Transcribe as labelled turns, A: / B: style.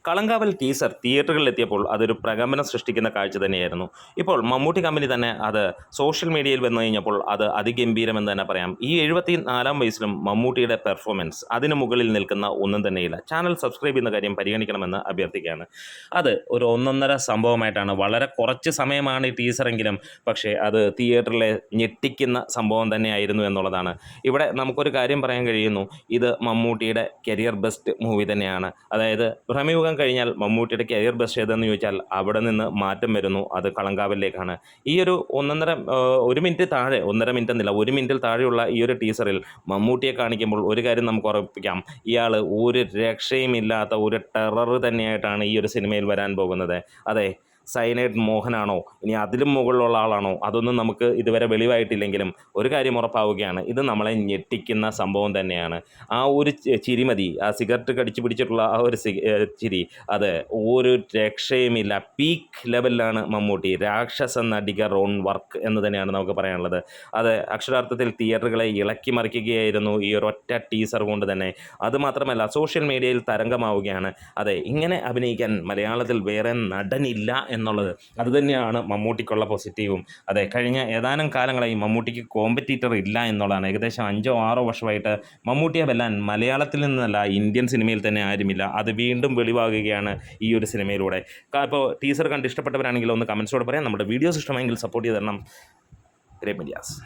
A: Kalamkaval teaser തിയേറ്ററുകളിലെത്തിയപ്പോൾ അതൊരു പ്രകമ്പനം സൃഷ്ടിക്കുന്ന കാഴ്ച തന്നെയായിരുന്നു. ഇപ്പോൾ മമ്മൂട്ടി കമ്പനി തന്നെ അത് സോഷ്യൽ മീഡിയയിൽ വന്നു കഴിഞ്ഞപ്പോൾ അത് അതിഗംഭീരമെന്ന് തന്നെ പറയാം. ഈ 74-ാം വയസ്സിലും മമ്മൂട്ടിയുടെ പെർഫോമൻസ് അതിന് മുകളിൽ നിൽക്കുന്ന ഒന്നും തന്നെയില്ല. ചാനൽ സബ്സ്ക്രൈബ് ചെയ്യുന്ന കാര്യം പരിഗണിക്കണമെന്ന് അഭ്യർത്ഥിക്കുകയാണ്. അത് ഒരു ഒന്നൊന്നര സംഭവമായിട്ടാണ്. വളരെ കുറച്ച് സമയമാണ് ഈ ടീസറെങ്കിലും, പക്ഷേ അത് തിയേറ്ററിലെ ഞെട്ടിക്കുന്ന സംഭവം തന്നെയായിരുന്നു എന്നുള്ളതാണ്. ഇവിടെ നമുക്കൊരു കാര്യം പറയാൻ കഴിയുന്നു, ഇത് മമ്മൂട്ടിയുടെ കരിയർ ബെസ്റ്റ് മൂവി തന്നെയാണ്. അതായത് ഭ്രമയുഗം കഴിഞ്ഞാൽ മമ്മൂട്ടിയുടെ കരിയർ ബെസ്റ്റ് ഏതെന്ന് ചോദിച്ചാൽ അവിടെ നിന്ന് മാറ്റം വരുന്നു, അത് കളങ്കാവലിലേക്കാണ്. ഈ ഒരു ഒരു മിനിറ്റ് താഴെ, 1.5 മിനിറ്റ് എന്നില്ല, 1 മിനിറ്റിൽ താഴെയുള്ള ഈ ഒരു ടീസറിൽ മമ്മൂട്ടിയെ കാണിക്കുമ്പോൾ ഒരു കാര്യം നമുക്ക് ഉറപ്പിക്കാം, ഇയാൾ ഒരു രക്ഷയുമില്ലാത്ത ഒരു ടെറർ തന്നെയായിട്ടാണ് ഈ ഒരു സിനിമയിൽ വരാൻ പോകുന്നത്. അതെ, സൈനൈഡ് മോഹനാണോ, ഇനി അതിലും മുകളിലുള്ള ആളാണോ, അതൊന്നും നമുക്ക് ഇതുവരെ വെളിവായിട്ടില്ലെങ്കിലും ഒരു കാര്യം ഉറപ്പാവുകയാണ്, ഇത് നമ്മളെ ഞെട്ടിക്കുന്ന സംഭവം തന്നെയാണ്. ആ ഒരു ചിരി മതി, ആ സിഗരറ്റ് കടിച്ചു പിടിച്ചിട്ടുള്ള ആ ഒരു ചിരി, അത് ഒരു രക്ഷയുമില്ല. പീക്ക് ലെവലിലാണ് മമ്മൂട്ടി. രാക്ഷസ നടിക ഓൺ വർക്ക് എന്ന് തന്നെയാണ് നമുക്ക് പറയാനുള്ളത്. അത് അക്ഷരാർത്ഥത്തിൽ തിയേറ്ററുകളെ ഇളക്കി മറിക്കുകയായിരുന്നു ഈ ഒരൊറ്റ ടീസർ കൊണ്ട് തന്നെ. അതുമാത്രമല്ല, സോഷ്യൽ മീഡിയയിൽ തരംഗമാവുകയാണ്. അതെ, ഇങ്ങനെ അഭിനയിക്കാൻ മലയാളത്തിൽ വേറെ നടനില്ല എന്നുള്ളത്. അതുതന്നെയാണ് മമ്മൂട്ടിക്കുള്ള പോസിറ്റീവും. അതെ, കഴിഞ്ഞ ഏതാനും കാലങ്ങളായി മമ്മൂട്ടിക്ക് കോമ്പറ്റീറ്റർ ഇല്ല എന്നുള്ളതാണ്. ഏകദേശം 5-6 വർഷമായിട്ട് മമ്മൂട്ടിയെ വെല്ലാൻ മലയാളത്തിൽ നിന്നല്ല ഇന്ത്യൻ സിനിമയിൽ തന്നെ ആരുമില്ല. അത് വീണ്ടും വെളിവാകുകയാണ് ഈ ഒരു സിനിമയിലൂടെ. ഇപ്പോൾ ടീസർ കണ്ട് ഇഷ്ടപ്പെട്ടവരാണെങ്കിൽ ഒന്ന് കമൻസോടെ പറയാം. നമ്മുടെ വീഡിയോസ് ഇഷ്ടമെങ്കിൽ സപ്പോർട്ട് ചെയ്ത് തരണം. Great medias.